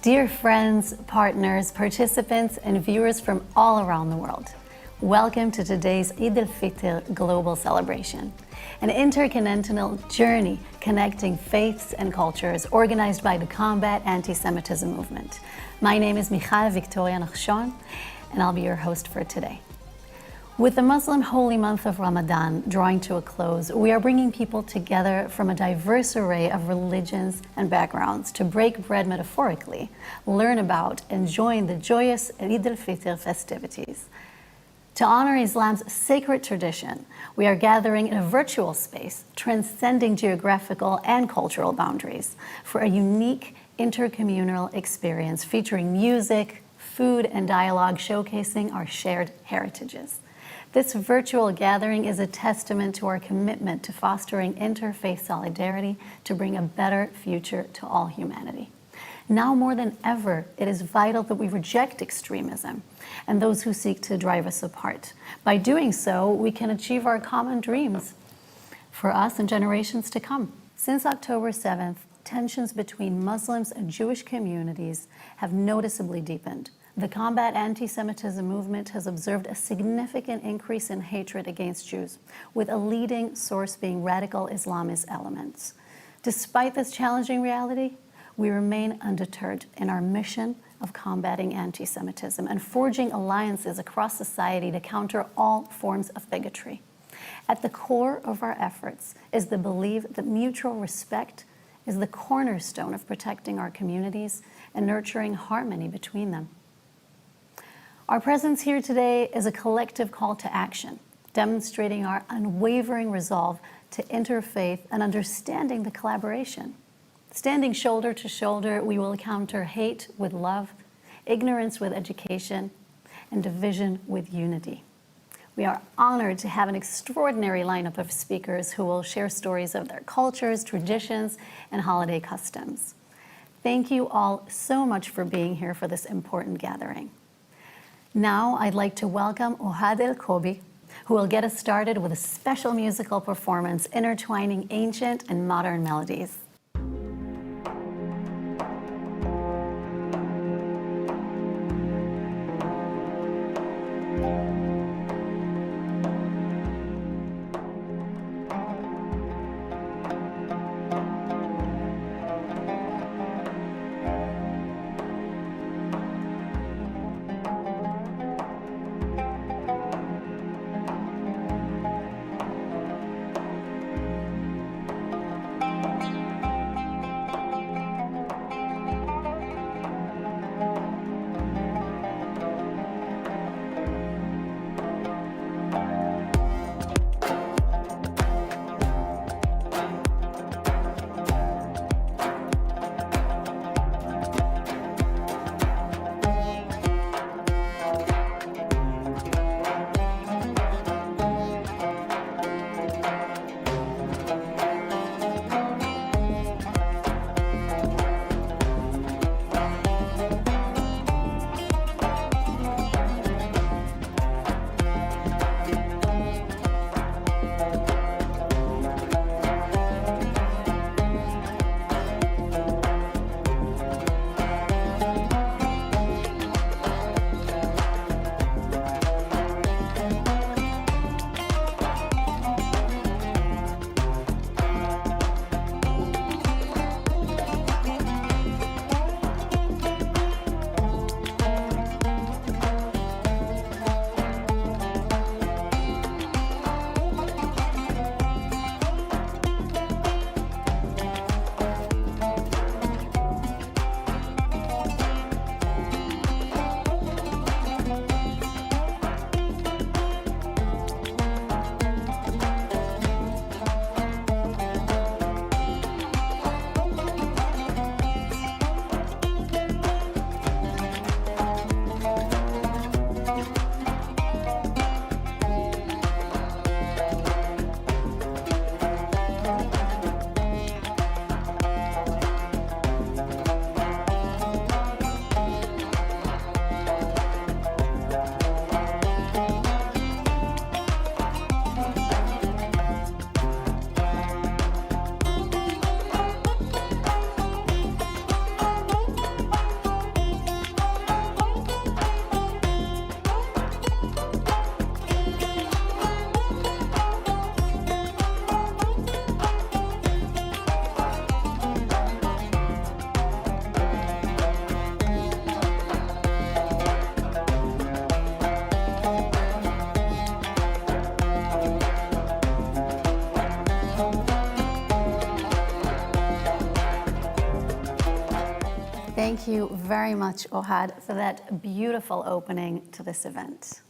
Dear friends, partners, participants, and viewers from all around the world, welcome to today's Eid al-Fitr global celebration, an intercontinental journey connecting faiths and cultures organized by the Combat Anti-Semitism movement. My name is Michal Victoria Nachshon, and I'll be your host for today. With the Muslim holy month of Ramadan drawing to a close, we are bringing people together from a diverse array of religions and backgrounds to break bread metaphorically, learn about, and join the joyous Eid al-Fitr festivities. To honor Islam's sacred tradition, we are gathering in a virtual space, transcending geographical and cultural boundaries, for a unique intercommunal experience featuring music, food, and dialogue showcasing our shared heritages. This virtual gathering is a testament to our commitment to fostering interfaith solidarity to bring a better future to all humanity. Now more than ever, it is vital that we reject extremism and those who seek to drive us apart. By doing so, we can achieve our common dreams for us and generations to come. Since October 7th, tensions between Muslims and Jewish communities have noticeably deepened. The Combat Anti-Semitism movement has observed a significant increase in hatred against Jews, with a leading source being radical Islamist elements. Despite this challenging reality, we remain undeterred in our mission of combating anti-Semitism and forging alliances across society to counter all forms of bigotry. At the core of our efforts is the belief that mutual respect is the cornerstone of protecting our communities and nurturing harmony between them. Our presence here today is a collective call to action, demonstrating our unwavering resolve to interfaith and understanding the collaboration. Standing shoulder to shoulder, we will counter hate with love, ignorance with education, and division with unity. We are honored to have an extraordinary lineup of speakers who will share stories of their cultures, traditions, and holiday customs. Thank you all so much for being here for this important gathering. Now, I'd like to welcome Ohad El-Kobi, who will get us started with a special musical performance intertwining ancient and modern melodies. Thank you very much, Ohad, for that beautiful opening to this event.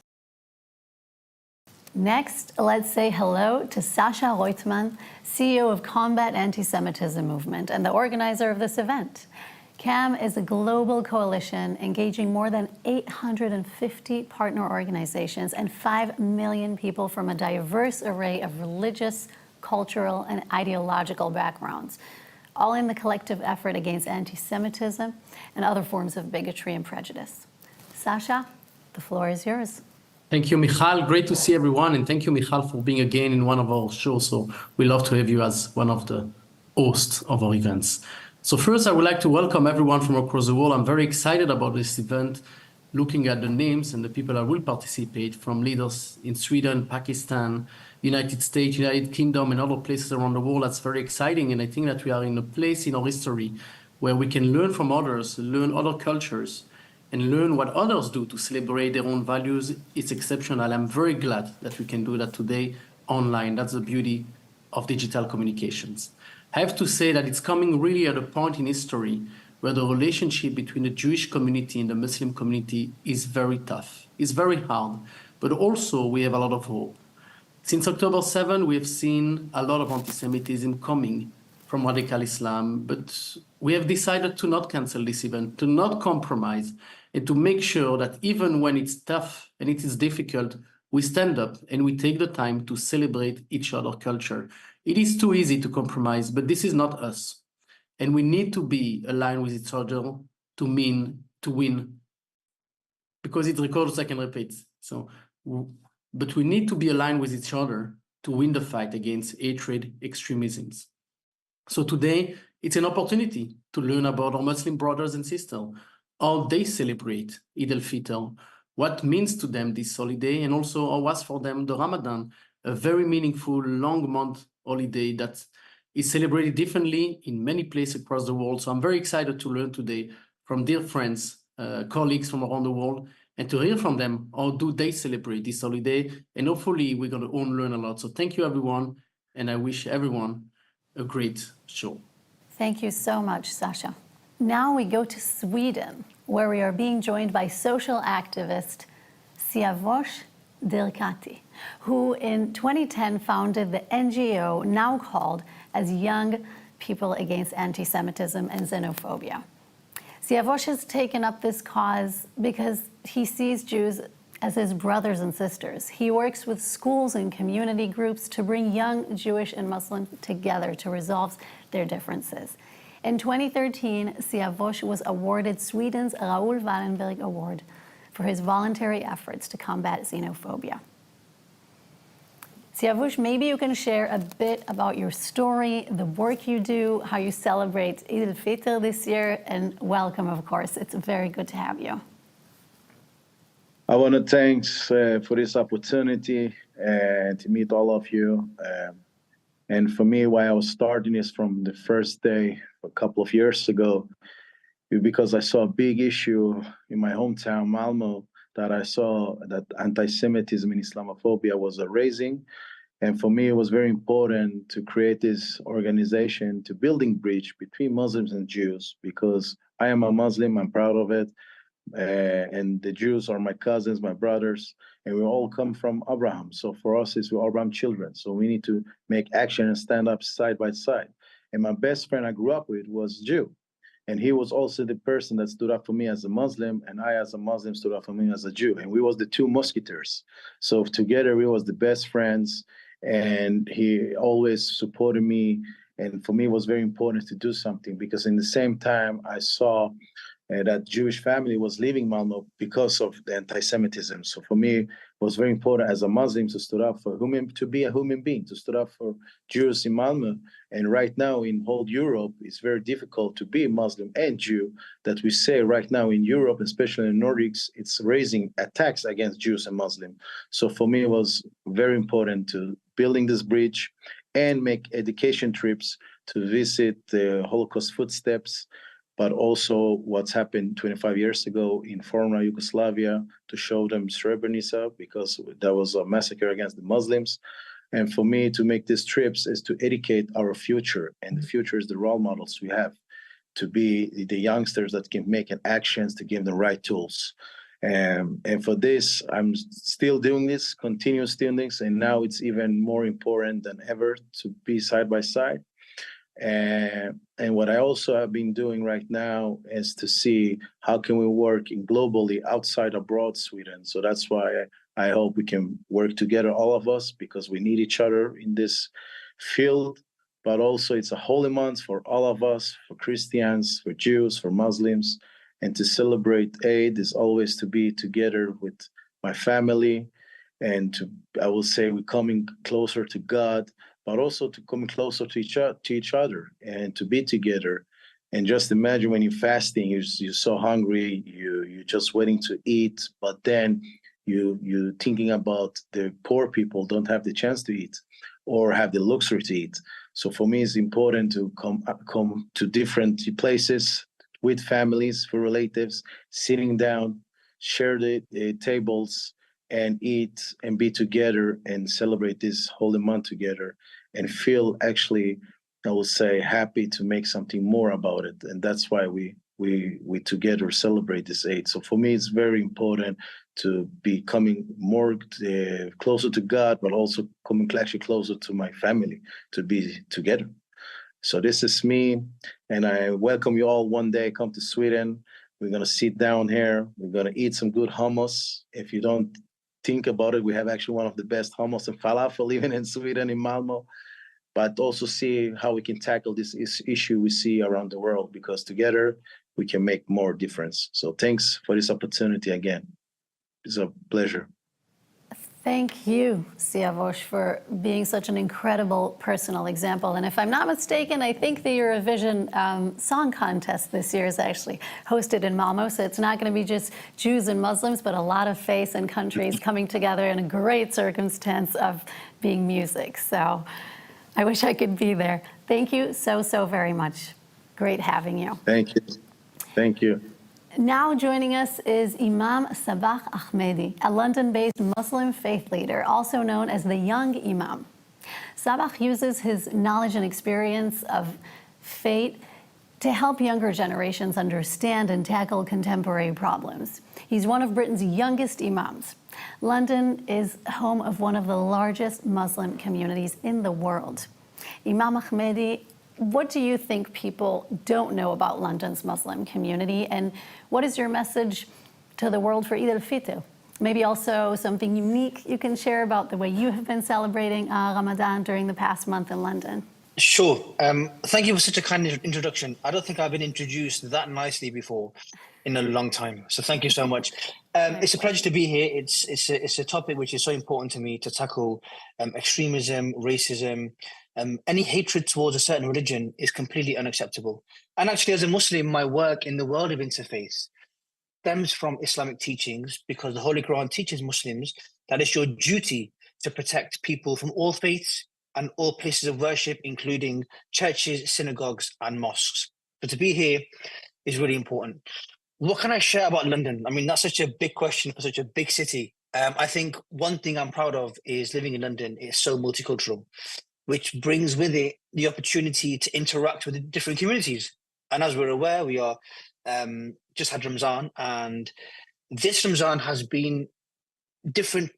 Next, let's say hello to Sasha Reutemann, CEO of Combat Anti-Semitism Movement and the organizer of this event. CAM is a global coalition engaging more than 850 partner organizations and 5 million people from a diverse array of religious, cultural, and ideological backgrounds, all in the collective effort against anti-Semitism and other forms of bigotry and prejudice. Sasha, the floor is yours. Thank you, Michal. Great to see everyone. And thank you, Michal, for being again in one of our shows. So we love to have you as one of the hosts of our events. So first, I would like to welcome everyone from across the world. I'm very excited about this event, looking at the names and the people that will participate, from leaders in Sweden, Pakistan, United States, United Kingdom, and other places around the world. That's very exciting. And I think that we are in a place in our history where we can learn from others, learn other cultures, and learn what others do to celebrate their own values. It's exceptional. I'm very glad that we can do that today online. That's the beauty of digital communications. I have to say that it's coming really at a point in history where the relationship between the Jewish community and the Muslim community is very tough. It's very hard, but also we have a lot of hope. Since October 7, we have seen a lot of anti-Semitism coming from radical Islam, but we have decided to not cancel this event, to not compromise, and to make sure that even when it's tough and it is difficult, we stand up and we take the time to celebrate each other's culture. It is too easy to compromise, but this is not us. And we need to be aligned with each other to win, because it records, I can repeat. But we need to be aligned with each other to win the fight against hatred, extremisms. So today, it's an opportunity to learn about our Muslim brothers and sisters, how they celebrate Eid al-Fitr, what means to them this holiday, and also how was for them the Ramadan, a very meaningful, long month holiday that is celebrated differently in many places across the world. So I'm very excited to learn today from dear friends, colleagues from around the world, and to hear from them how do they celebrate this holiday. And hopefully we're going to all learn a lot. So thank you, everyone. And I wish everyone a great show. Thank you so much, Sasha. Now we go to Sweden, where we are being joined by social activist Siavosh Dirkati, who in 2010 founded the NGO now called as Young People Against Anti-Semitism and Xenophobia. Siavosh has taken up this cause because he sees Jews as his brothers and sisters. He works with schools and community groups to bring young Jewish and Muslims together to resolve their differences. In 2013, Siavosh was awarded Sweden's Raoul Wallenberg Award for his voluntary efforts to combat xenophobia. Siavosh, maybe you can share a bit about your story, the work you do, how you celebrate Eid al-Fitr this year, and welcome, of course. It's very good to have you. I want to thank for this opportunity to meet all of you. And for me, why I was starting is from the first day a couple of years ago, because I saw a big issue in my hometown, Malmo, that I saw that anti-Semitism and Islamophobia was raising. And for me, it was very important to create this organization to building bridge between Muslims and Jews, because I am a Muslim, I'm proud of it. And the Jews are my cousins, my brothers, and we all come from Abraham. So for us, we're Abraham children. So we need to make action and stand up side by side. And my best friend I grew up with was Jew. And he was also the person that stood up for me as a Muslim, and I as a Muslim stood up for me as a Jew. And we was the two musketeers. So together we was the best friends, and he always supported me. And for me, it was very important to do something, because in the same time I saw that Jewish family was leaving Malmo because of the anti-Semitism. So for me, it was very important as a Muslim to stand up for to be a human being, to stand up for Jews in Malmo. And right now in whole Europe, it's very difficult to be Muslim and Jew. That we say right now in Europe, especially in Nordics, it's raising attacks against Jews and Muslims. So for me, it was very important to building this bridge and make education trips to visit the Holocaust footsteps, but also what's happened 25 years ago in former Yugoslavia, to show them Srebrenica, because that was a massacre against the Muslims. And for me, to make these trips is to educate our future, and the future is the role models we have. to be the youngsters that can make actions to give them right tools. And for this, I'm still doing this, continuous doing this, and now it's even more important than ever to be side by side. And what I also have been doing right now is to see how can we work globally outside abroad Sweden. So that's why I hope we can work together, all of us, because we need each other in this field. But also it's a holy month for all of us, for Christians, for Jews, for Muslims. And to celebrate Eid is always to be together with my family, and to, I will say, we're coming closer to God, but also to come closer to each other and to be together. And just imagine when you're fasting, you're so hungry, you're just waiting to eat, but then you're thinking about the poor people don't have the chance to eat or have the luxury to eat. So for me, it's important to come to different places with families, for relatives, sitting down, share the tables, and eat and be together and celebrate this holy month together, and feel actually, I will say, happy to make something more about it. And that's why we together celebrate this Eid. So for me, it's very important to be coming more closer to God, but also coming actually closer to my family, to be together. So this is me, and I welcome you all one day. Come to Sweden. We're gonna sit down here. We're gonna eat some good hummus. If you don't think about it, we have actually one of the best hummus and falafel even in Sweden, in Malmo. But also see how we can tackle this issue we see around the world, because together we can make more difference. So thanks for this opportunity again. It's a pleasure. Thank you, Siavosh, for being such an incredible personal example. And if I'm not mistaken, I think the Eurovision Song Contest this year is actually hosted in Malmo. So it's not going to be just Jews and Muslims, but a lot of faiths and countries coming together in a great circumstance of being music. So I wish I could be there. Thank you so very much. Great having you. Thank you. Thank you. Now joining us is Imam Sabah Ahmedi, a London-based Muslim faith leader, also known as the Young Imam. Sabah uses his knowledge and experience of faith to help younger generations understand and tackle contemporary problems. He's one of Britain's youngest imams. London is home of one of the largest Muslim communities in the world. Imam Ahmedi, what do you think people don't know about London's Muslim community, and what is your message to the world for Eid al-Fitr? Maybe also something unique you can share about the way you have been celebrating Ramadan during the past month in London. Sure. Thank you for such a kind introduction. I don't think I've been introduced that nicely before in a long time. So thank you so much. It's a pleasure to be here. It's a topic which is so important to me to tackle. Extremism, racism, any hatred towards a certain religion is completely unacceptable. And actually, as a Muslim, my work in the world of interfaith stems from Islamic teachings, because the Holy Quran teaches Muslims that it's your duty to protect people from all faiths and all places of worship, including churches, synagogues, and mosques. So to be here is really important. What can I share about London? I mean, that's such a big question for such a big city. I think one thing I'm proud of is living in London is so multicultural, which brings with it the opportunity to interact with the different communities. And as we're aware, we are just had Ramadan, and this Ramadan has been different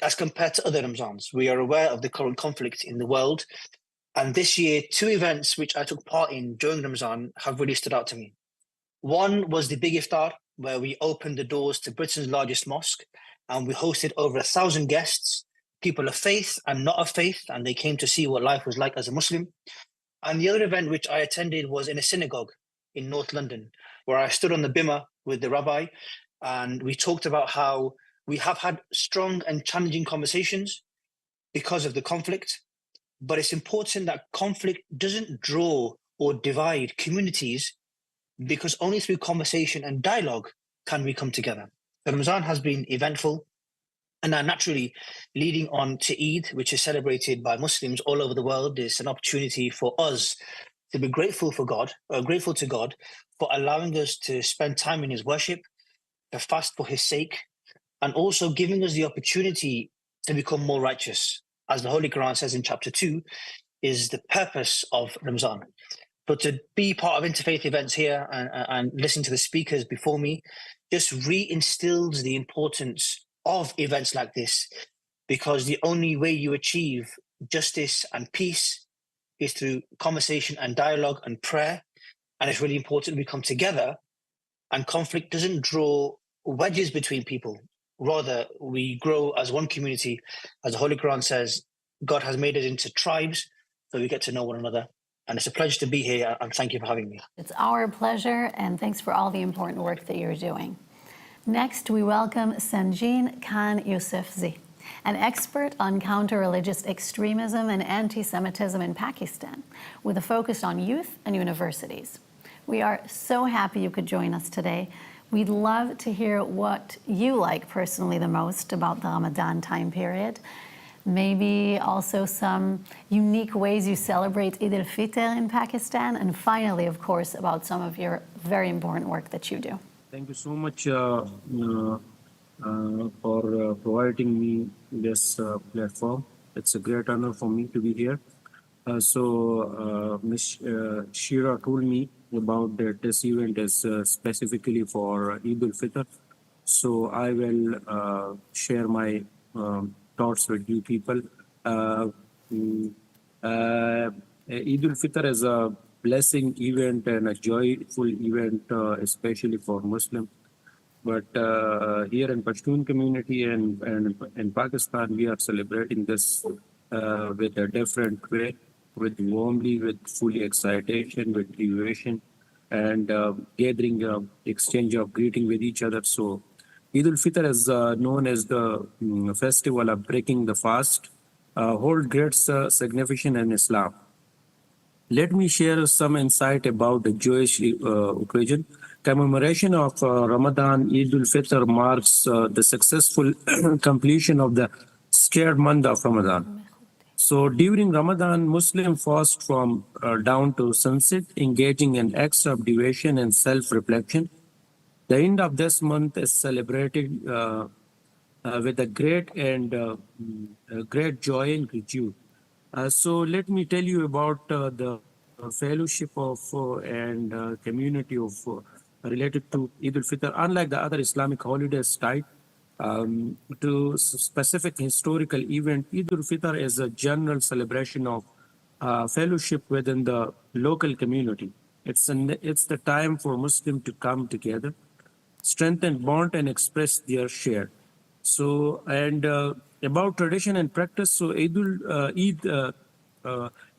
as compared to other Ramazans. We are aware of the current conflict in the world. And this year, two events which I took part in during Ramadan have really stood out to me. One was the Big Iftar, where we opened the doors to Britain's largest mosque, and we hosted over 1,000 guests, people of faith and not of faith, and they came to see what life was like as a Muslim. And the other event which I attended was in a synagogue in North London, where I stood on the bimah with the rabbi, and we talked about how we have had strong and challenging conversations because of the conflict, but it's important that conflict doesn't draw or divide communities, because only through conversation and dialogue can we come together. Ramadan has been eventful, and now naturally leading on to Eid, which is celebrated by Muslims all over the world, is an opportunity for us to be grateful to God for allowing us to spend time in his worship, to fast for his sake, and also giving us the opportunity to become more righteous. As the Holy Quran says in chapter 2, is the purpose of Ramadan. but to be part of interfaith events here and listen to the speakers before me just reinstills the importance of events like this, because the only way you achieve justice and peace is through conversation and dialogue and prayer. And it's really important we come together, and conflict doesn't draw wedges between people. Rather, we grow as one community. As the Holy Quran says, God has made us into tribes, so we get to know one another. And it's a pleasure to be here, and thank you for having me. It's our pleasure, and thanks for all the important work that you're doing. Next, we welcome Sanjeen Khan Yousafzai, an expert on counter-religious extremism and anti-Semitism in Pakistan, with a focus on youth and universities. We are so happy you could join us today. We'd love to hear what you like personally the most about the Ramadan time period. Maybe also some unique ways you celebrate Eid al-Fitr in Pakistan. And finally, of course, about some of your very important work that you do. Thank you so much for providing me this platform. It's a great honor for me to be here. Ms. Shira told me about that this event is specifically for Eid al-Fitr. So I will share my thoughts with you people. Eid al-Fitr is a blessing event and a joyful event, especially for Muslims. But here in Pashtun community and in Pakistan, we are celebrating this with a different way, with warmly, with fully excitation, with devotion, and gathering, exchange of greeting with each other. So Eid al-Fitr is known as the festival of breaking the fast, hold great significance in Islam. Let me share some insight about the Jewish occasion. Commemoration of Ramadan, Eid al-Fitr marks the successful completion of the sacred month of Ramadan. So during Ramadan, Muslims fast from dawn to sunset, engaging in acts of devotion and self-reflection. The end of this month is celebrated with a great joy and gratitude. So let me tell you about the fellowship of and community of related to Eid al-Fitr. Unlike the other Islamic holidays tied to specific historical event, Eid al-Fitr is a general celebration of fellowship within the local community. It's the time for Muslims to come together, strengthen bond, and express their share. So, and about tradition and practice, so Eid and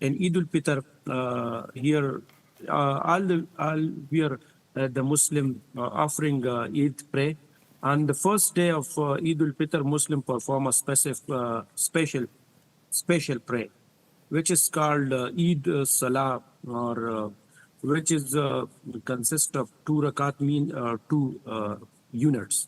Eid al-Fitr here, we are the Muslim offering Eid prayer. On the first day of Eid al-Fitr, Muslim perform a special prayer, which is called Eid Salah, or which is consists of 2 rakat, mean 2 units.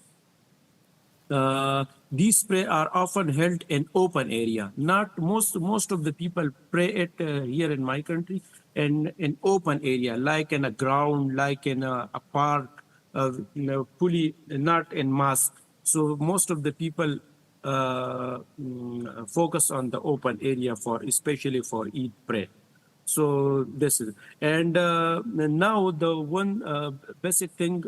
These prayer are often held in open area. Not most of the people pray it here in my country in open area, like in a ground, like in a park, fully not in mosque. So most of the people focus on the open area especially for Eid prayer. So this is, and now the one basic thing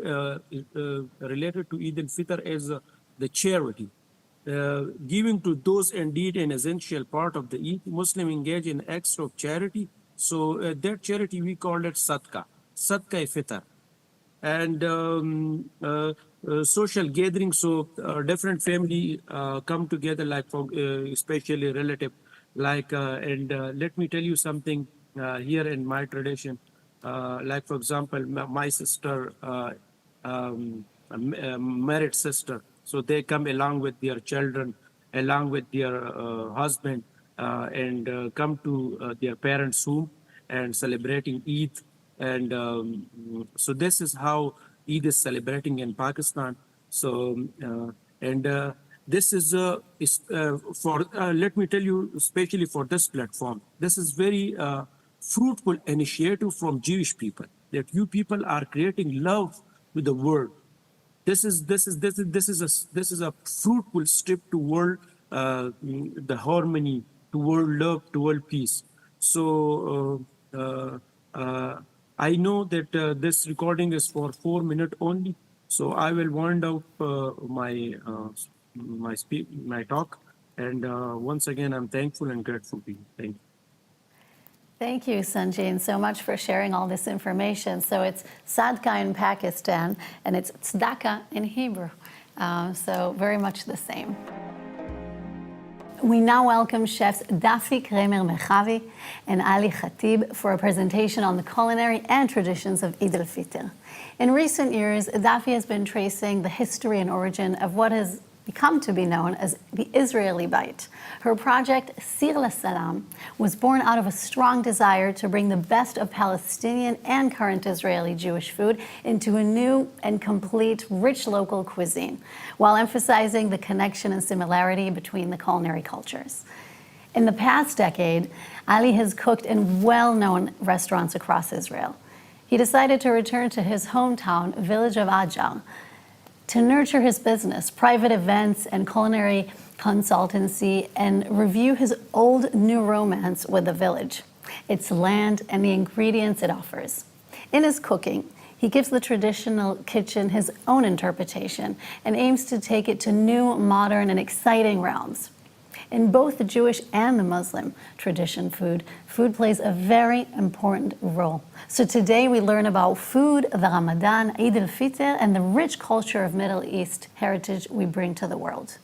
related to Eid al-Fitr is the charity. Giving to those indeed an essential part of the Eid. Muslim engage in acts of charity. So that charity we call it Sadqa-e-Fitr. And social gathering, so different family come together, like for especially relative, like and let me tell you something here in my tradition, like for example, my sister, married sister, so they come along with their children, along with their husband, and come to their parents' home and celebrating Eid. And so this is how Eid is celebrating in Pakistan. So this is for let me tell you, especially for this platform, this is very fruitful initiative from Jewish people, that you people are creating love with the world. This is a fruitful step toward the harmony, toward love, toward peace. So I know that this recording is for 4 minutes only, so I will wind up my talk. And once again, I'm thankful and grateful to you. Thank you. Thank you, Sanjay, so much for sharing all this information. So it's Sadka in Pakistan, and it's Tzedakah in Hebrew. So very much the same. We now welcome chefs Dafi Kremer-Merchavi and Ali Khatib for a presentation on the culinary and traditions of Eid al-Fitr. In recent years, Dafi has been tracing the history and origin of what has become to be known as the Israeli bite. Her project, Sir LaSalam, was born out of a strong desire to bring the best of Palestinian and current Israeli Jewish food into a new and complete, rich local cuisine, while emphasizing the connection and similarity between the culinary cultures. In the past decade, Ali has cooked in well-known restaurants across Israel. He decided to return to his hometown, village of Ajar, to nurture his business, private events, and culinary consultancy, and review his old new romance with the village, its land, and the ingredients it offers. In his cooking, he gives the traditional kitchen his own interpretation and aims to take it to new, modern, and exciting realms. In both the Jewish and the Muslim tradition food plays a very important role. So today we learn about food, the Ramadan, Eid al-Fitr, and the rich culture of Middle East heritage we bring to the world.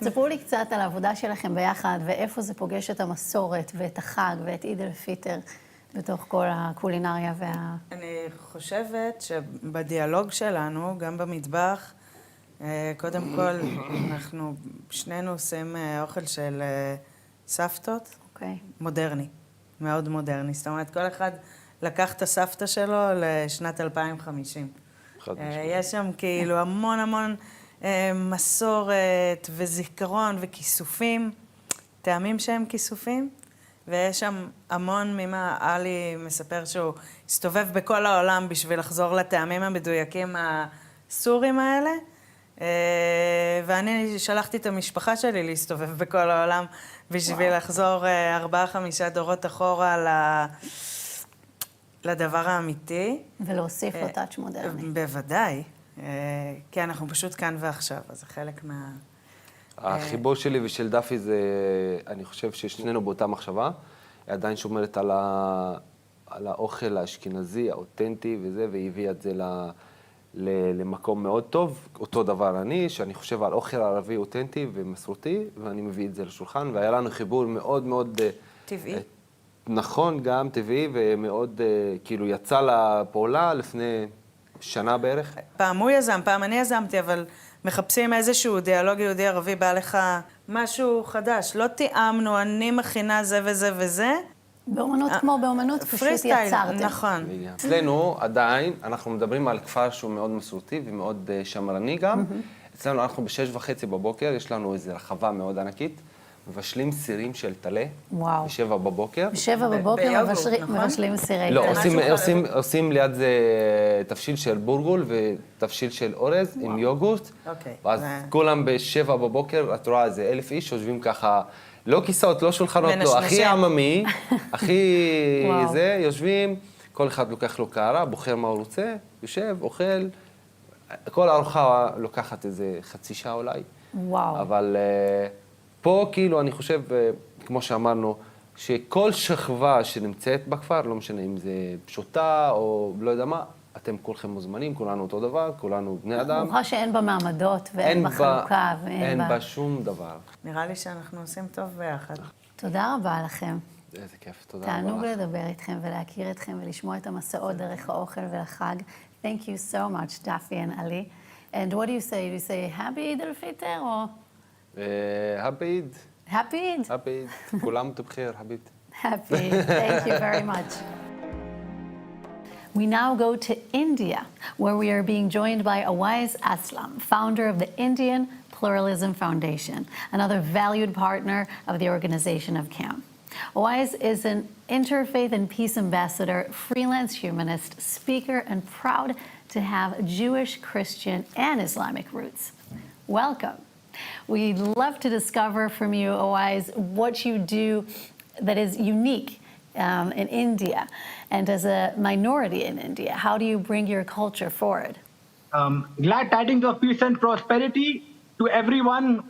ספרו לי קצת על העבודה שלכם ביחד, ואיפה זה פוגש את המסורת ואת החג ואת עיד אל-פיטר בתוך כל הקולינריה אני חושבת שבדיאלוג שלנו, גם במטבח, קודם כל, אנחנו שנינו עושים אוכל של סבתות, מודרני, מאוד מודרני. זאת אומרת, כל אחד לקח את הסבתא שלו לשנת 2050. יש שם כאילו המון המון מסורת וזיכרון וכיסופים, טעמים שהם כיסופים, ויש שם המון ממה אלי מספר שהוא הסתובב בכל העולם בשביל לחזור לטעמים המדויקים הסורים האלה, ואני שלחתי את המשפחה שלי להסתובב בכל העולם בשביל לחזור 4-5 דורות אחורה לדבר האמיתי. ולהוסיף לו טאץ' מודרני. בוודאי, כי אנחנו פשוט כאן ועכשיו, אז זה חלק מה... החיבור שלי ושל דפי זה, אני חושב ששנינו באותה מחשבה, היא עדיין שומרת על האוכל האשכנזי, האותנטי וזה, והיא הביאה את זה למקום מאוד טוב. אותו דבר שאני חושב על אוכל ערבי אותנטי ומסורתי, ואני מביא את זה לשולחן, והיה לנו חיבור מאוד מאוד... טבעי. נכון, גם טבעי, ומאוד כאילו יצא לפעולה לפני שנה בערך. פעם הוא יזם, פעם אני יזמתי, אבל מחפשים איזשהו דיאלוג יהודי-ערבי, בא לך משהו חדש. לא תיאמנו, אני מכינה זה וזה וזה. באומנות כמו באומנות, פשוט יצרתם. נכון. אצלנו עדיין, אנחנו מדברים על כפר שהוא מאוד מסורתי ומאוד שמרני גם. אצלנו אנחנו ב6:30 בבוקר, יש לנו איזו רחבה מאוד ענקית, מבשלים סירים של טלה, ב7 בבוקר. ב7 בבוקר מבשלים סירי טלה. לא, עושים ליד זה תבשיל של בורגול ותבשיל של אורז עם יוגורט, ואז כולם ב7 בבוקר, את רואה איזה 1,000 איש, יושבים ככה, לא כיסאות, לא שולחנות, לא, הכי עממי, הכי זה, יושבים, כל אחד לוקח לו קערה, בוחר מה הוא רוצה, יושב, אוכל, כל הארוחה לוקחת איזה חצי שעה אולי. אבל פה כאילו אני חושב, כמו שאמרנו, שכל שכבה שנמצאת בכפר, לא משנה אם זה פשוטה או לא יודע מה, אתם כולכם מוזמנים, כולנו אותו דבר, כולנו בני אדם. ברכה שאין בה מעמדות ואין בה חלוקה אין בה שום דבר. נראה לי שאנחנו עושים טוב ביחד. תודה רבה לכם. איזה כיף, תודה רבה. תענוג לדבר איתכם ולהכיר אתכם ולשמוע את המסעות דרך האוכל והחג. Thank you so much, Dafi and Ali. And what do you say? Do you say happy Eid al-Fitr or? Happy Eid. Happy Eid? Happy Eid. כולם תבחיר, חביבת. Happy. Thank you very much. We now go to India, where we are being joined by Awais Aslam, founder of the Indian Pluralism Foundation, another valued partner of the organization of CAM. Awais is an interfaith and peace ambassador, freelance humanist, speaker, and proud to have Jewish, Christian, and Islamic roots. Welcome. We'd love to discover from you, Awais, what you do that is unique in India and as a minority in India? How do you bring your culture forward? Glad tidings of peace and prosperity to everyone.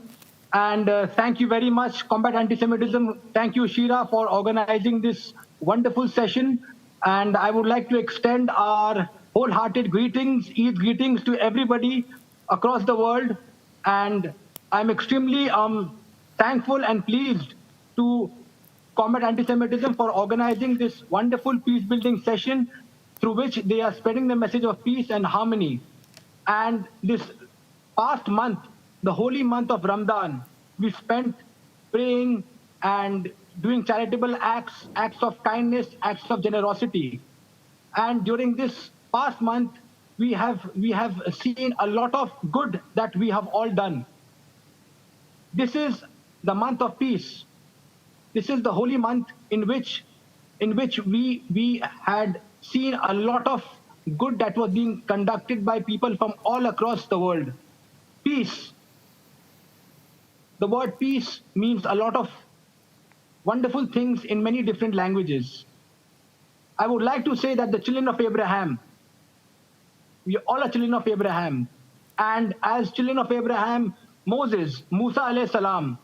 And thank you very much, Combat Anti-Semitism. Thank you, Shira, for organizing this wonderful session. And I would like to extend our wholehearted greetings, Eid greetings to everybody across the world. And I'm extremely thankful and pleased to Combat Anti-Semitism for organizing this wonderful peace-building session through which they are spreading the message of peace and harmony. And this past month, the holy month of Ramadan, we spent praying and doing charitable acts, acts of kindness, acts of generosity. And during this past month, we have seen a lot of good that we have all done. This is the month of peace. This is the holy month in which we had seen a lot of good that was being conducted by people from all across the world. Peace. The word peace means a lot of wonderful things in many different languages. I would like to say that the children of Abraham, we all are children of Abraham. And as children of Abraham, Moses, Musa alayhi salam,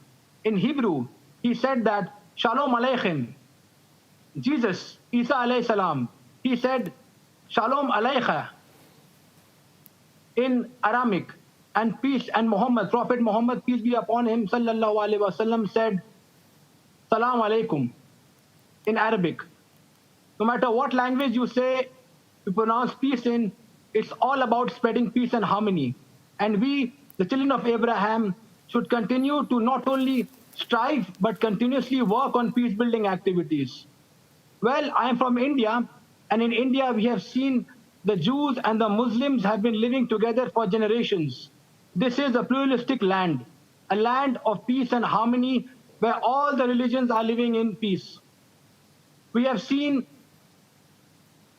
in Hebrew, he said that, Shalom Aleichem. Jesus, Isa alayhi salam, he said, Shalom Aleichem in Aramaic. And peace, and Muhammad, Prophet Muhammad, peace be upon him, sallallahu alaihi wasallam, said, Salam alaikum in Arabic. No matter what language you say, you pronounce peace in, it's all about spreading peace and harmony. And we, the children of Abraham, should continue to not only strive, but continuously work on peace-building activities. Well, I am from India, and in India we have seen the Jews and the Muslims have been living together for generations. This is a pluralistic land, a land of peace and harmony where all the religions are living in peace. We have seen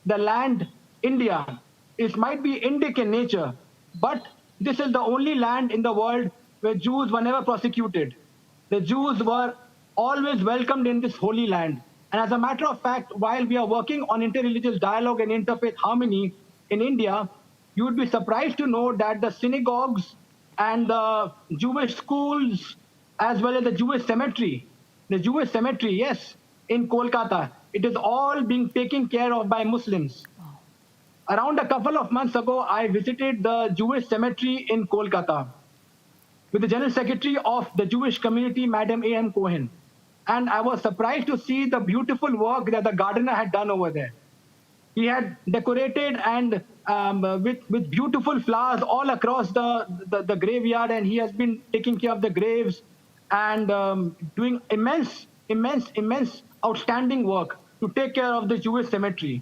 the land, India, it might be Indic in nature, but this is the only land in the world where Jews were never persecuted. The Jews were always welcomed in this holy land. And as a matter of fact, while we are working on interreligious dialogue and interfaith harmony in India, you would be surprised to know that the synagogues and the Jewish schools, as well as the Jewish cemetery, yes, in Kolkata, it is all being taken care of by Muslims. Around a couple of months ago, I visited the Jewish cemetery in Kolkata with the General Secretary of the Jewish community, Madam A.M. Cohen. And I was surprised to see the beautiful work that the gardener had done over there. He had decorated and with beautiful flowers all across the graveyard, and he has been taking care of the graves and doing immense, outstanding work to take care of the Jewish cemetery.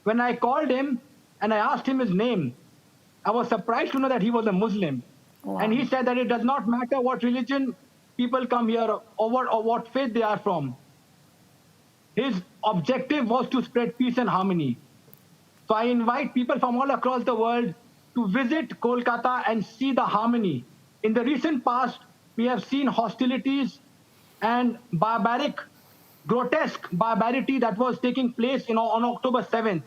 When I called him and I asked him his name, I was surprised to know that he was a Muslim. Wow. And he said that it does not matter what religion people come here or what faith they are from. His objective was to spread peace and harmony. So I invite people from all across the world to visit Kolkata and see the harmony. In the recent past, we have seen hostilities and grotesque barbarity that was taking place on October 7th,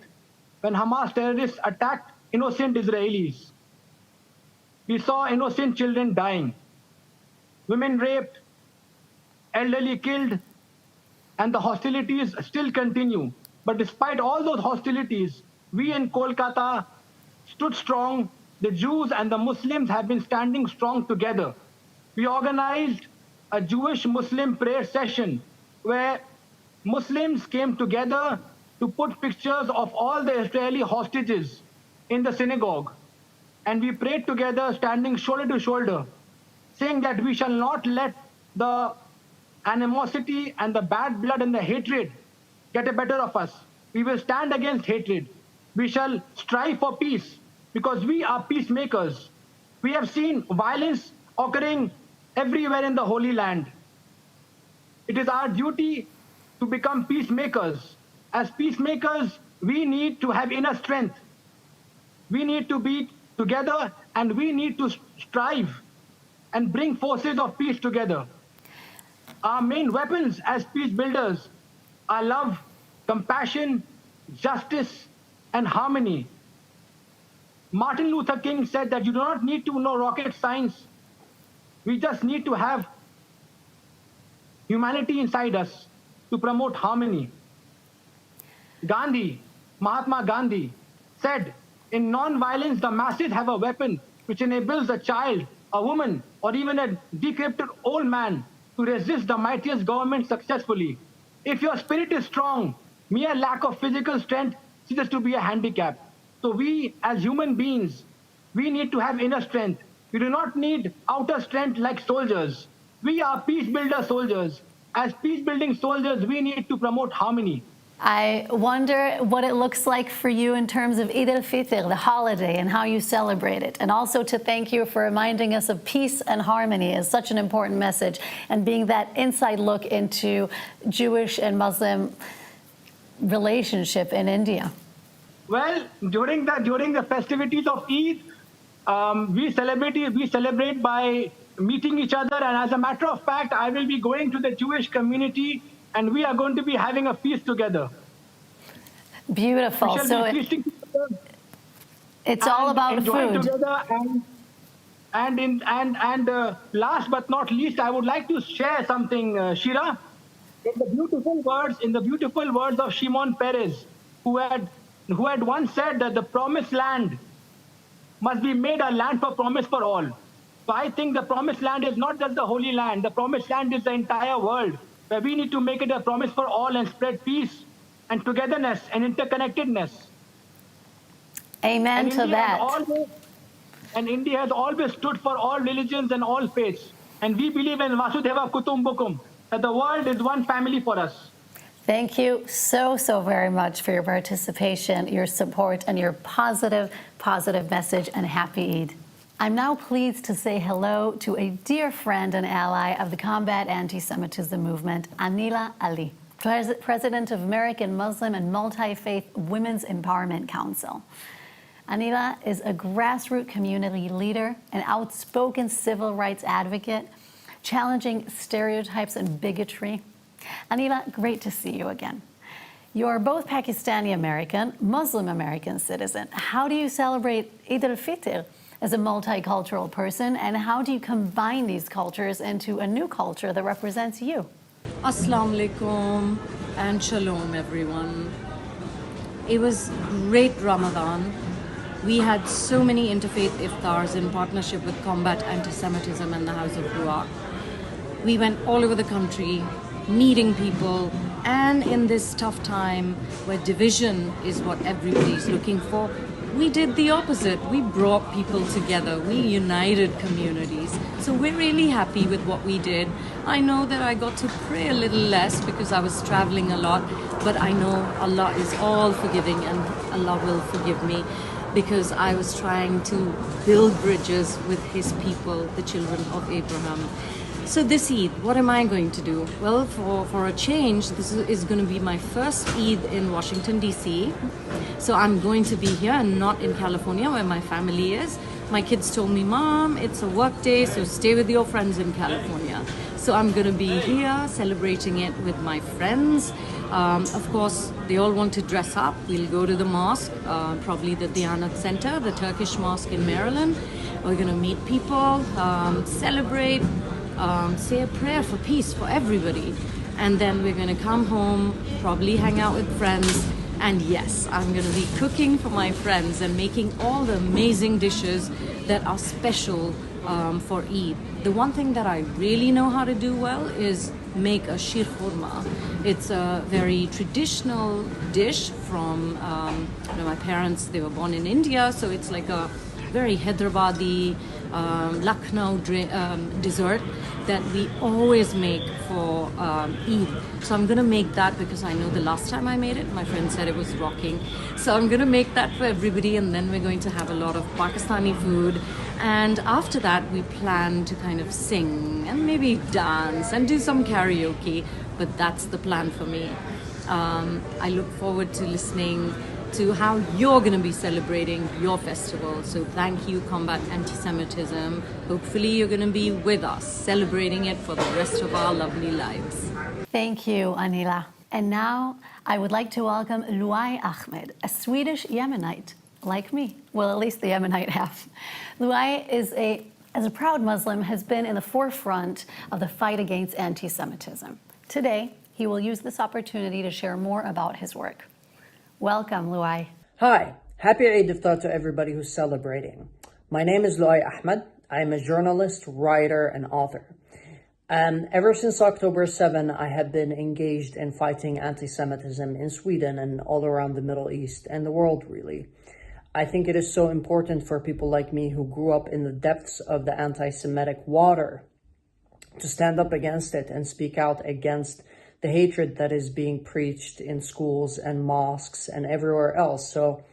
when Hamas terrorists attacked innocent Israelis. We saw innocent children dying, women raped, elderly killed, and the hostilities still continue. But despite all those hostilities, we in Kolkata stood strong. The Jews and the Muslims have been standing strong together. We organized a Jewish-Muslim prayer session where Muslims came together to put pictures of all the Israeli hostages in the synagogue. And we prayed together, standing shoulder to shoulder, saying that we shall not let the animosity and the bad blood and the hatred get the better of us. We will stand against hatred. We shall strive for peace because we are peacemakers. We have seen violence occurring everywhere in the Holy Land. It is our duty to become peacemakers. As peacemakers, we need to have inner strength. We need to be together and we need to strive and bring forces of peace together. Our main weapons as peace builders are love, compassion, justice, and harmony. Martin Luther King said that you do not need to know rocket science. We just need to have humanity inside us to promote harmony. Mahatma Gandhi said, in non-violence, the masses have a weapon which enables a child, a woman, or even a decrepit old man to resist the mightiest government successfully. If your spirit is strong, mere lack of physical strength ceases to be a handicap. So we, as human beings, we need to have inner strength. We do not need outer strength like soldiers. We are peace builder soldiers. As peace building soldiers, we need to promote harmony. I wonder what it looks like for you in terms of Eid al-Fitr, the holiday, and how you celebrate it. And also to thank you for reminding us of peace and harmony is such an important message, and being that inside look into Jewish and Muslim relationship in India. Well, during the festivities of Eid, we celebrate by meeting each other. And as a matter of fact, I will be going to the Jewish community, and we are going to be having a feast together. Beautiful. So it's all about food. Together and last but not least, I would like to share something, Shira. In the beautiful words of Shimon Peres, who had once said that the promised land must be made a land for promise for all. So I think the promised land is not just the Holy Land. The promised land is the entire world, where we need to make it a promise for all and spread peace and togetherness and interconnectedness. Amen to that. And India has always stood for all religions and all faiths. And we believe in Vasudhaiva Kutumbakum, that the world is one family for us. Thank you so very much for your participation, your support, and your positive message, and happy Eid. I'm now pleased to say hello to a dear friend and ally of the Combat Anti-Semitism movement, Anila Ali, President of American Muslim and Multi-Faith Women's Empowerment Council. Anila is a grassroots community leader, an outspoken civil rights advocate, challenging stereotypes and bigotry. Anila, great to see you again. You're both Pakistani-American, Muslim-American citizen. How do you celebrate Eid al-Fitr as a multicultural person, and how do you combine these cultures into a new culture that represents you? Assalamu alaikum and shalom, everyone. It was great Ramadan. We had so many interfaith iftars in partnership with Combat Anti-Semitism and the House of Ruach. We went all over the country, meeting people, and in this tough time where division is what everybody's looking for, we did the opposite. We brought people together. We united communities. So we're really happy with what we did. I know that I got to pray a little less because I was traveling a lot, but I know Allah is all forgiving and Allah will forgive me because I was trying to build bridges with His people, the children of Abraham. So this Eid, what am I going to do? Well, for a change, this is going to be my first Eid in Washington, D.C. So I'm going to be here and not in California where my family is. My kids told me, Mom, it's a work day, so stay with your friends in California. So I'm going to be here celebrating it with my friends. Of course, they all want to dress up. We'll go to the mosque, probably the Diyanat Center, the Turkish mosque in Maryland. We're going to meet people, celebrate, say a prayer for peace for everybody. And then we're going to come home, probably hang out with friends. And yes, I'm going to be cooking for my friends and making all the amazing dishes that are special for Eid. The one thing that I really know how to do well is make a sheer khurma. It's a very traditional dish from my parents. They were born in India, so it's like a very Hyderabadi, Lucknow dessert that we always make for Eid. So I'm going to make that because I know the last time I made it, my friend said it was rocking. So I'm going to make that for everybody, and then we're going to have a lot of Pakistani food. And after that, we plan to kind of sing and maybe dance and do some karaoke. But that's the plan for me. I look forward to listening to how you're going to be celebrating your festival. So thank you, Combat Anti-Semitism. Hopefully you're going to be with us, celebrating it for the rest of our lovely lives. Thank you, Anila. And now I would like to welcome Luay Ahmed, a Swedish Yemenite, like me. Well, at least the Yemenite half. Luay as a proud Muslim, has been in the forefront of the fight against anti-Semitism. Today, he will use this opportunity to share more about his work. Welcome, Luay. Hi, happy Eid al-Fitr to everybody who's celebrating. My name is Luay Ahmed. I am a journalist, writer, and author. Ever since October 7, I have been engaged in fighting anti-Semitism in Sweden and all around the Middle East and the world, really. I think it is so important for people like me who grew up in the depths of the anti-Semitic water to stand up against it and speak out against the hatred that is being preached in schools and mosques and everywhere else. So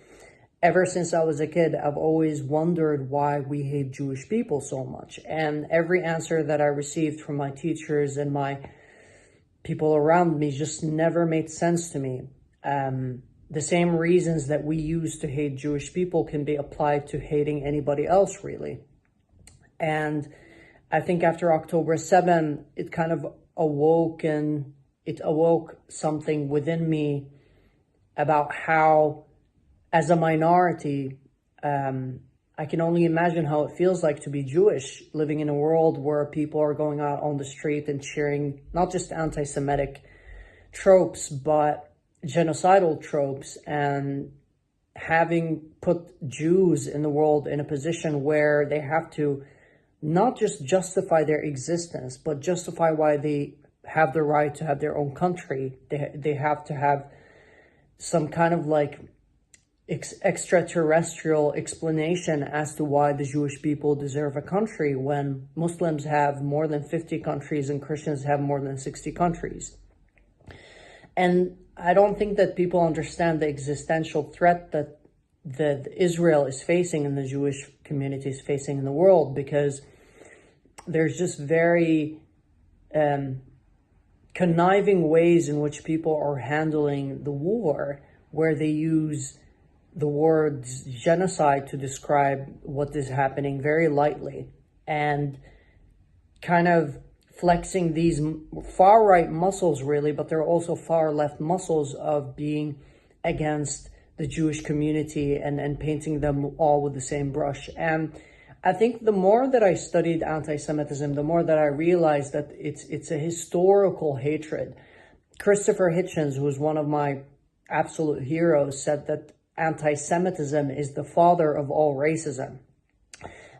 ever since I was a kid, I've always wondered why we hate Jewish people so much. And every answer that I received from my teachers and my people around me just never made sense to me. The same reasons that we use to hate Jewish people can be applied to hating anybody else, really. And I think after October 7, it kind of awoke something within me about how, as a minority, I can only imagine how it feels like to be Jewish, living in a world where people are going out on the street and cheering not just anti-Semitic tropes, but genocidal tropes, and having put Jews in the world in a position where they have to not just justify their existence, but justify why they have the right to have their own country. They have to have some kind of like extraterrestrial explanation as to why the Jewish people deserve a country, when Muslims have more than 50 countries and Christians have more than 60 countries. And I don't think that people understand the existential threat that Israel is facing and the Jewish community is facing in the world, because there's just very conniving ways in which people are handling the war, where they use the words genocide to describe what is happening very lightly, and kind of flexing these far-right muscles, really, but they're also far-left muscles of being against the Jewish community and painting them all with the same brush. And I think the more that I studied anti-Semitism, the more that I realized that it's a historical hatred. Christopher Hitchens, who was one of my absolute heroes, said that anti-Semitism is the father of all racism.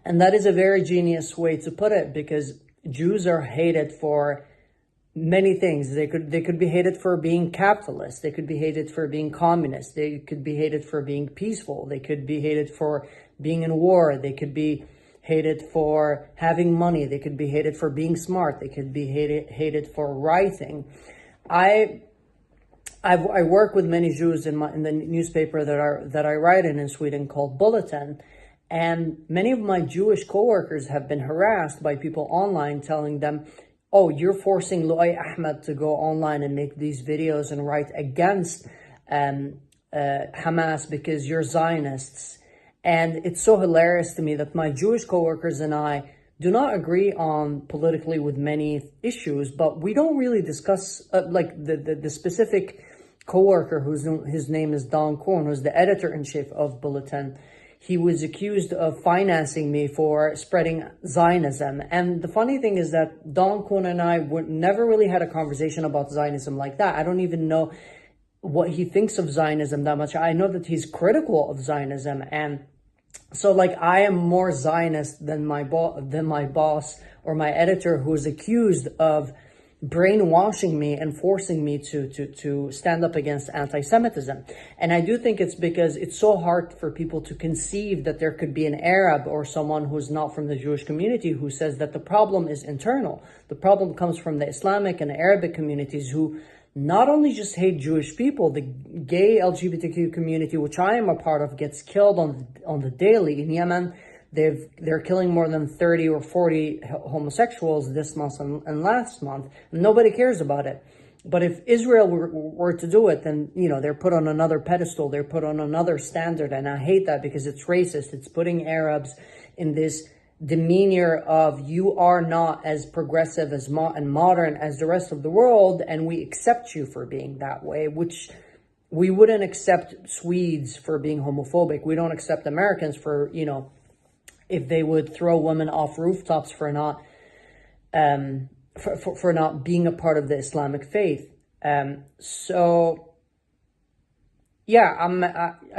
And that is a very genius way to put it, because Jews are hated for many things. They could be hated for being capitalist. They could be hated for being communist. They could be hated for being peaceful. They could be hated for being in war. They could be hated for having money. They could be hated for being smart. They could be hated for writing. I work with many Jews in the newspaper that I write in Sweden, called Bulletin. And many of my Jewish coworkers have been harassed by people online telling them, oh, you're forcing Luay Ahmed to go online and make these videos and write against Hamas because you're Zionists. And it's so hilarious to me that my Jewish coworkers and I do not agree on politically with many issues, but we don't really discuss, like the specific coworker his name is Don Korn, who's the editor-in-chief of Bulletin. He was accused of financing me for spreading Zionism. And the funny thing is that Don Kuhn and I never really had a conversation about Zionism like that. I don't even know what he thinks of Zionism that much. I know that he's critical of Zionism. And so, like, I am more Zionist than my boss or my editor, who is accused of brainwashing me and forcing me to stand up against anti-Semitism. And I do think it's because it's so hard for people to conceive that there could be an Arab or someone who's not from the Jewish community who says that the problem is internal. The problem comes from the Islamic and Arabic communities, who not only just hate Jewish people, the gay LGBTQ community, which I am a part of, gets killed on the daily. In Yemen, they're killing more than 30 or 40 homosexuals this month and last month, and nobody cares about it. But if Israel were to do it, then, you know, they're put on another pedestal, they're put on another standard, and I hate that because it's racist. It's putting Arabs in this demeanor of you are not as progressive as and modern as the rest of the world, and we accept you for being that way, which we wouldn't accept Swedes for being homophobic. We don't accept Americans for, if they would throw women off rooftops for not for not being a part of the Islamic faith. I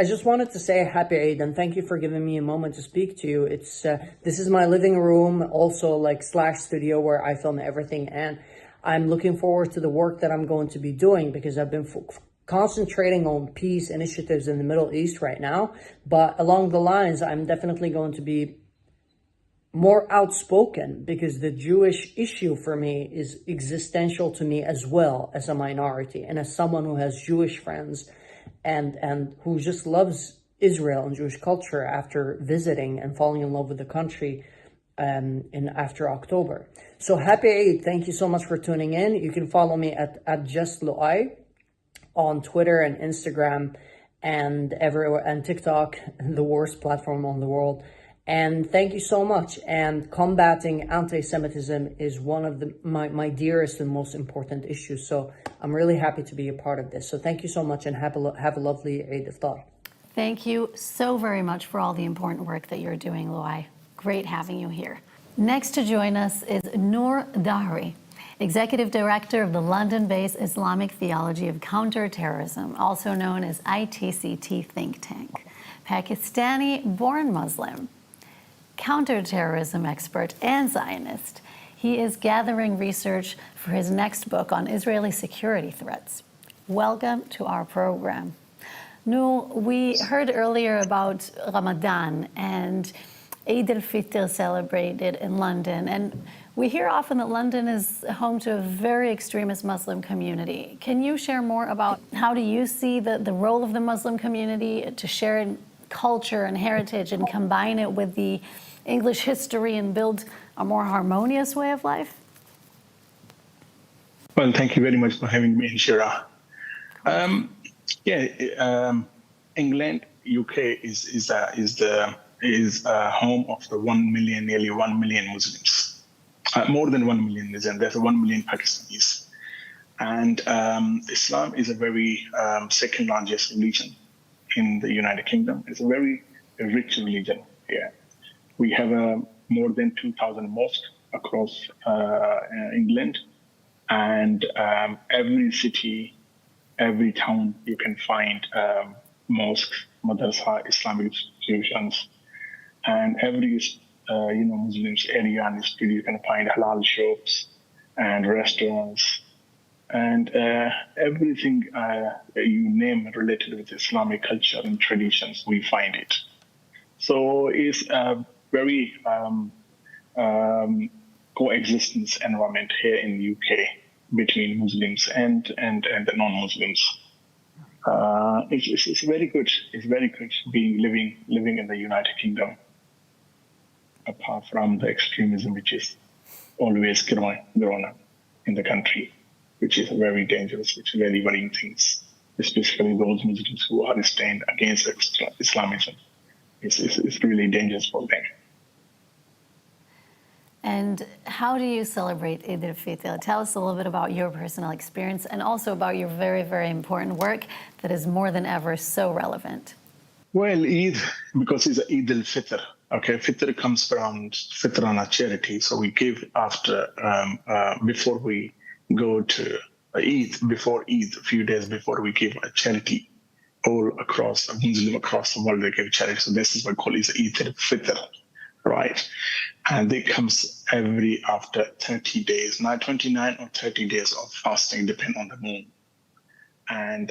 just wanted to say happy Eid, and thank you for giving me a moment to speak to you. It's this is my living room, also / studio where I film everything, and I'm looking forward to the work that I'm going to be doing, because I've been concentrating on peace initiatives in the Middle East right now. But along the lines, I'm definitely going to be more outspoken, because the Jewish issue for me is existential to me as well, as a minority and as someone who has Jewish friends and who just loves Israel and Jewish culture after visiting and falling in love with the country after October. So happy Eid. Thank you so much for tuning in. You can follow me at Just Lu'ay on Twitter and Instagram and everywhere, and TikTok, the worst platform on the world. And thank you so much. And combating anti-Semitism is one of my dearest and most important issues. So I'm really happy to be a part of this. So thank you so much, and have a lovely Eid al-Fitr. Thank you so very much for all the important work that you're doing, Lu'ay. Great having you here. Next to join us is Noor Dahri, Executive Director of the London-based Islamic Theology of Counterterrorism, also known as ITCT think tank. Pakistani-born Muslim, counterterrorism expert, and Zionist. He is gathering research for his next book on Israeli security threats. Welcome to our program. Noor, we heard earlier about Ramadan and Eid al-Fitr celebrated in London, and we hear often that London is home to a very extremist Muslim community. Can you share more about how do you see the role of the Muslim community to share in culture and heritage and combine it with the English history and build a more harmonious way of life? Well, thank you very much for having me, Shira. England, UK is home of the nearly 1 million Muslims, more than 1 million Muslims. There's 1 million Pakistanis, and Islam is a very second largest religion in the United Kingdom. It's a very rich religion here. We have more than 2,000 mosques across England, and every city, every town, you can find mosques, madrasa, Islamic institutions, and every Muslims area and street you can find halal shops and restaurants, and everything you name related with Islamic culture and traditions, we find it. So it's a very coexistence environment here in the UK between Muslims and the non-Muslims. It's very good. It's very good living in the United Kingdom, apart from the extremism which is always growing up in the country, which is very dangerous, which is very worrying things, especially those Muslims who are stand against Islamism. It's really dangerous for them. And how do you celebrate Eid al-Fitr? Tell us a little bit about your personal experience and also about your very, very important work that is more than ever so relevant. Well, Eid, because it's Eid al-Fitr. Okay, Fitr comes from Fitrana charity. So we give after, before we go to Eid, before Eid, a few days before, we give a charity all across, Muslim across the world, they give charity. So this is what we call is Eid al-Fitr, right? And it comes every after 30 days, not 29 or 30 days of fasting, depend on the moon. And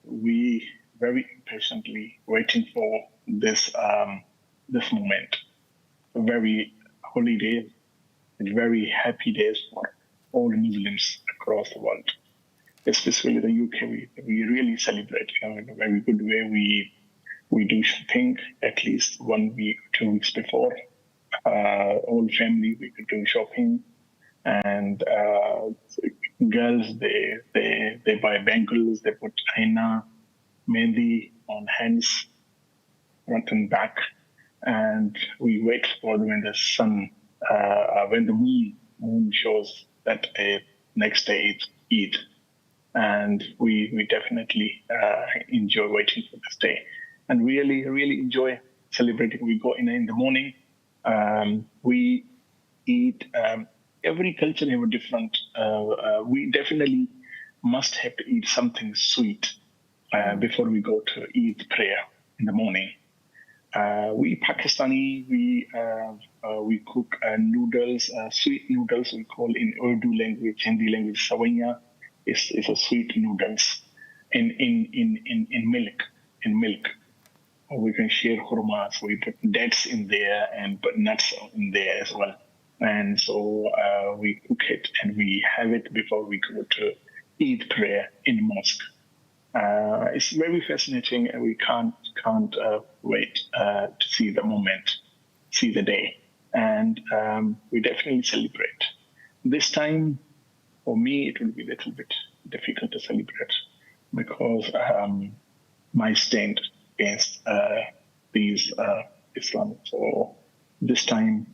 we very impatiently waiting for this moment. Very holy days and very happy days for all Muslims across the world. Especially the UK, we really celebrate in a very good way. We do shopping at least 1 week, 2 weeks before. All family, we could do shopping, and girls they buy bangles, they put henna, mehndi on hands, front and back, and we wait for when the sun, when the moon shows that next day is Eid, and we definitely enjoy waiting for this day, and really enjoy celebrating. We go in the morning, we eat. Every culture have a different. We definitely must have to eat something sweet before we go to Eid prayer in the morning. We Pakistani, we cook noodles, sweet noodles. We call in Urdu language, Hindi language, savaiya is a sweet noodles in milk. In milk, we can share khurma. So we put dates in there and put nuts in there as well. And so we cook it and we have it before we go to Eid prayer in mosque. It's very fascinating, and we can't wait to see the moment, see the day, and we definitely celebrate. This time, for me, it will be a little bit difficult to celebrate because my stand against these Islam. So this time,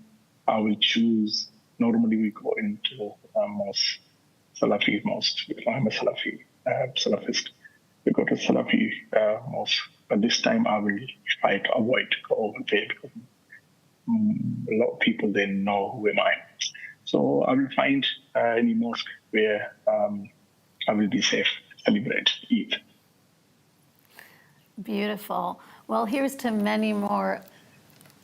I will choose. Normally, we go into mosque, Salafi mosque. I'm a Salafist. We go to Salafi mosque, but this time I will try to avoid to go over there because a lot of people then know who am I. So I will find any mosque where I will be safe, celebrate Eid. Beautiful. Well, here's to many more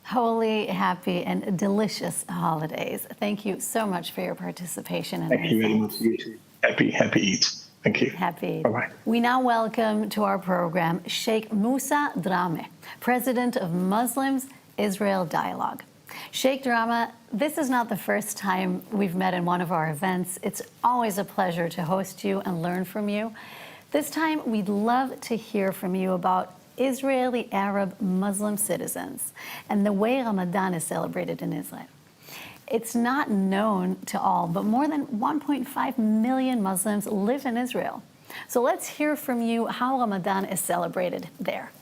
holy, happy, and delicious holidays. Thank you so much for your participation. Thank you very much. You too. Happy Eid. Thank you. Happy. Bye-bye. We now welcome to our program Sheikh Musa Drame, President of Muslims-Israel Dialogue. Sheikh Drame, this is not the first time we've met in one of our events. It's always a pleasure to host you and learn from you. This time, we'd love to hear from you about Israeli Arab Muslim citizens and the way Ramadan is celebrated in Israel. It's not known to all, but more than 1.5 million Muslims live in Israel. So let's hear from you how Ramadan is celebrated there.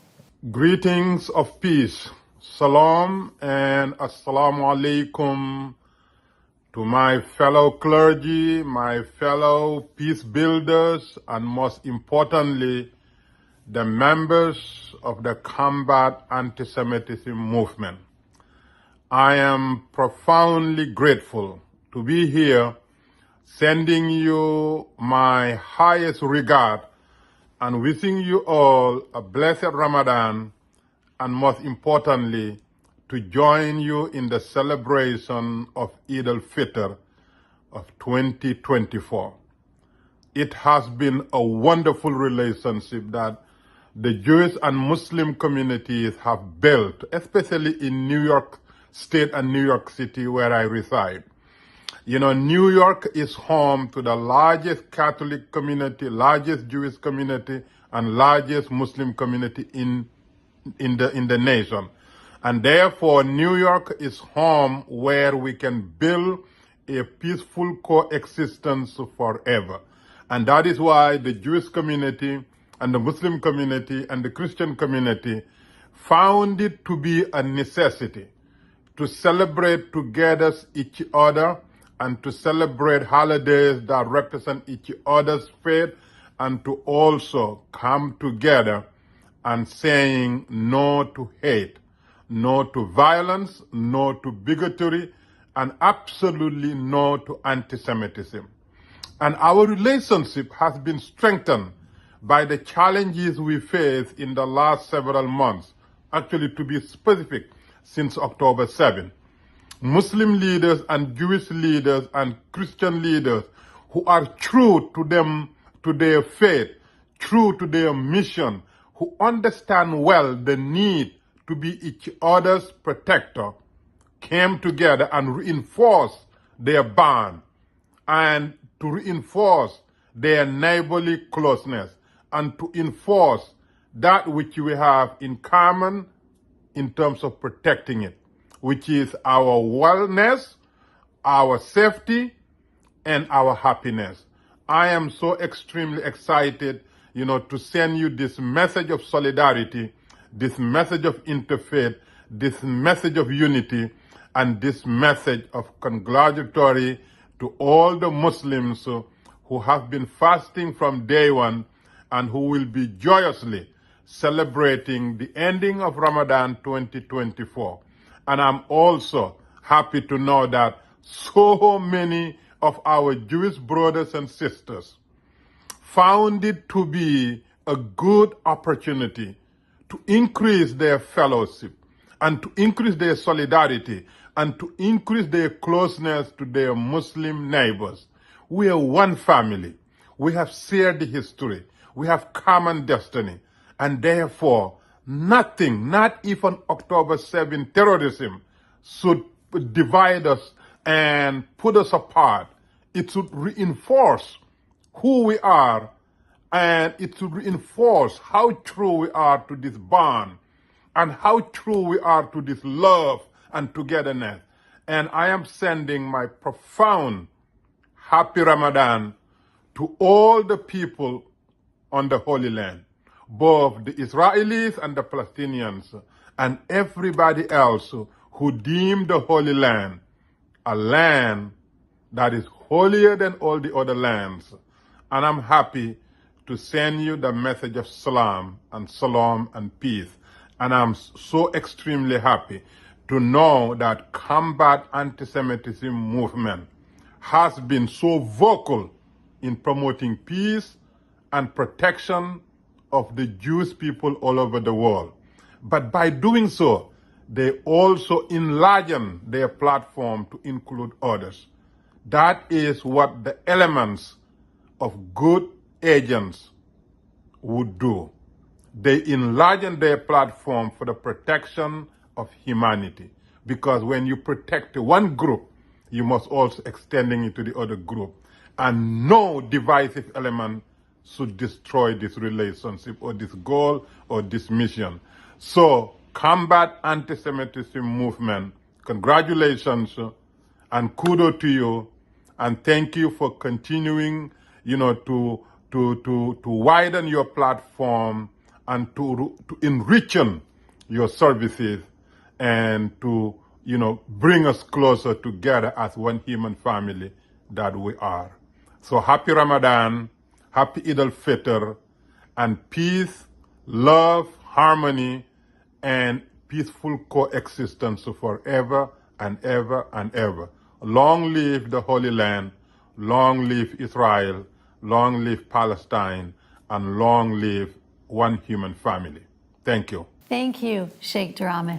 Greetings of peace. Salam and assalamu alaikum to my fellow clergy, my fellow peace builders, and most importantly, the members of the Combat Anti-Semitism movement. I am profoundly grateful to be here, sending you my highest regard and wishing you all a blessed Ramadan, and most importantly, to join you in the celebration of Eid al-Fitr of 2024. It has been a wonderful relationship that the Jewish and Muslim communities have built, especially in New York State and New York City, where I reside. You know, New York is home to the largest Catholic community, largest Jewish community, and largest Muslim community in the nation. And therefore, New York is home where we can build a peaceful coexistence forever. And that is why the Jewish community and the Muslim community and the Christian community found it to be a necessity to celebrate together each other and to celebrate holidays that represent each other's faith, and to also come together and saying no to hate, no to violence, no to bigotry, and absolutely no to anti-Semitism. And our relationship has been strengthened by the challenges we face in the last several months, actually to be specific, since October 7. Muslim leaders and Jewish leaders and Christian leaders who are true to their faith, true to their mission, who understand well the need to be each other's protector, came together and reinforced their bond and to reinforce their neighborly closeness and to enforce that which we have in common in terms of protecting it, which is our wellness, our safety, and our happiness. I am so extremely excited, to send you this message of solidarity, this message of interfaith, this message of unity and this message of congratulatory to all the Muslims who have been fasting from day one and who will be joyously celebrating the ending of Ramadan 2024. And I'm also happy to know that so many of our Jewish brothers and sisters found it to be a good opportunity to increase their fellowship and to increase their solidarity and to increase their closeness to their Muslim neighbors. We are one family. We have shared the history. We have common destiny. And therefore, nothing, not even October 7 terrorism, should divide us and put us apart. It should reinforce who we are, and it should reinforce how true we are to this bond and how true we are to this love and togetherness. And I am sending my profound happy Ramadan to all the people on the Holy Land, both the Israelis and the Palestinians, and everybody else who deem the Holy Land a land that is holier than all the other lands. And I'm happy to send you the message of salam and peace. And I'm so extremely happy to know that Combat Anti-Semitism movement has been so vocal in promoting peace and protection of the Jewish people all over the world. But by doing so, they also enlarge their platform to include others. That is what the elements of good agents would do. They enlarge their platform for the protection of humanity. Because when you protect one group, you must also extend it to the other group. And no divisive element should destroy this relationship or this goal or this mission. So, Combat Anti-Semitism movement, congratulations and kudos to you, and thank you for continuing, to widen your platform and to enrichen your services and to, bring us closer together as one human family that we are. So happy Ramadan, happy Eid al-Fitr, and peace, love, harmony, and peaceful coexistence forever and ever and ever. Long live the Holy Land, long live Israel, long live Palestine, and long live one human family. Thank you. Thank you, Sheikh Drame.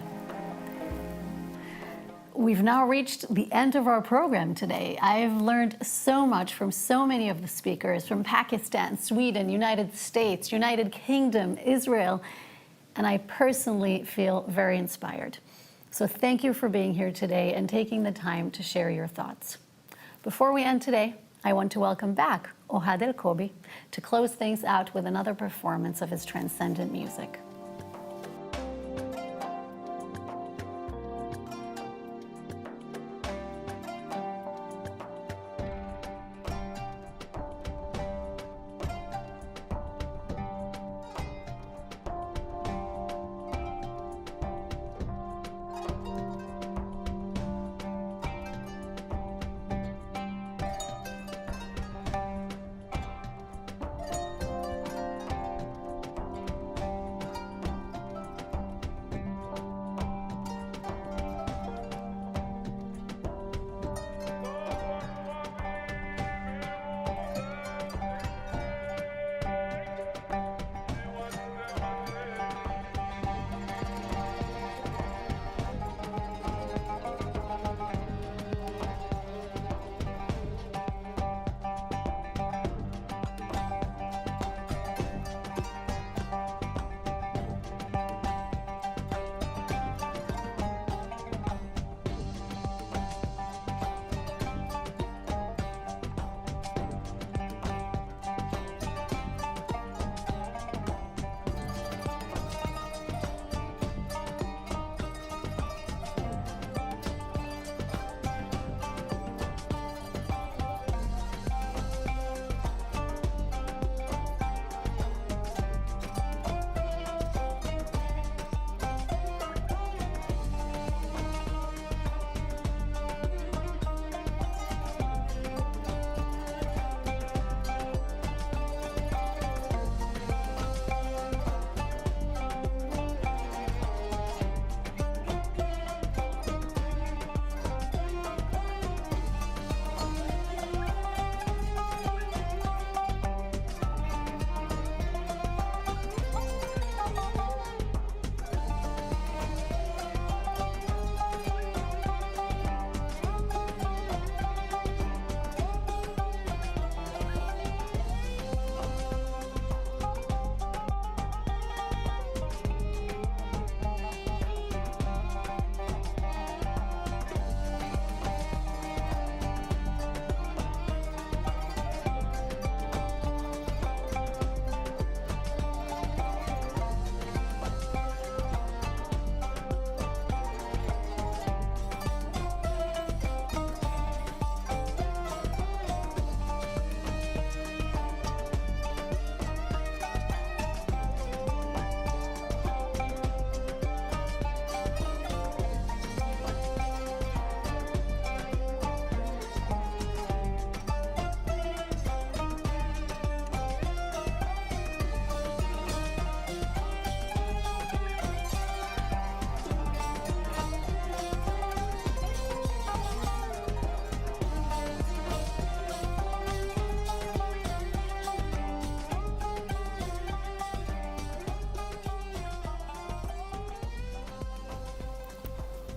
We've now reached the end of our program today. I've learned so much from so many of the speakers from Pakistan, Sweden, United States, United Kingdom, Israel, and I personally feel very inspired. So thank you for being here today and taking the time to share your thoughts. Before we end today, I want to welcome back Ohad El-Kobi to close things out with another performance of his transcendent music.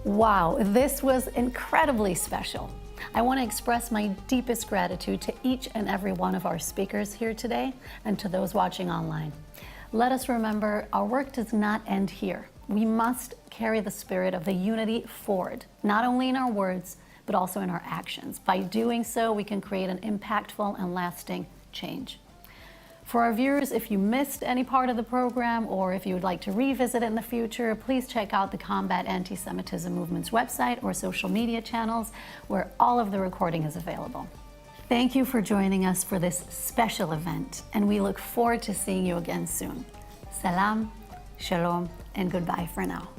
Wow, this was incredibly special. I want to express my deepest gratitude to each and every one of our speakers here today and to those watching online. Let us remember our work does not end here. We must carry the spirit of the unity forward, not only in our words, but also in our actions. By doing so, we can create an impactful and lasting change. For our viewers, if you missed any part of the program or if you would like to revisit it in the future, please check out the Combat Anti-Semitism Movement's website or social media channels where all of the recording is available. Thank you for joining us for this special event, and we look forward to seeing you again soon. Salam, shalom, and goodbye for now.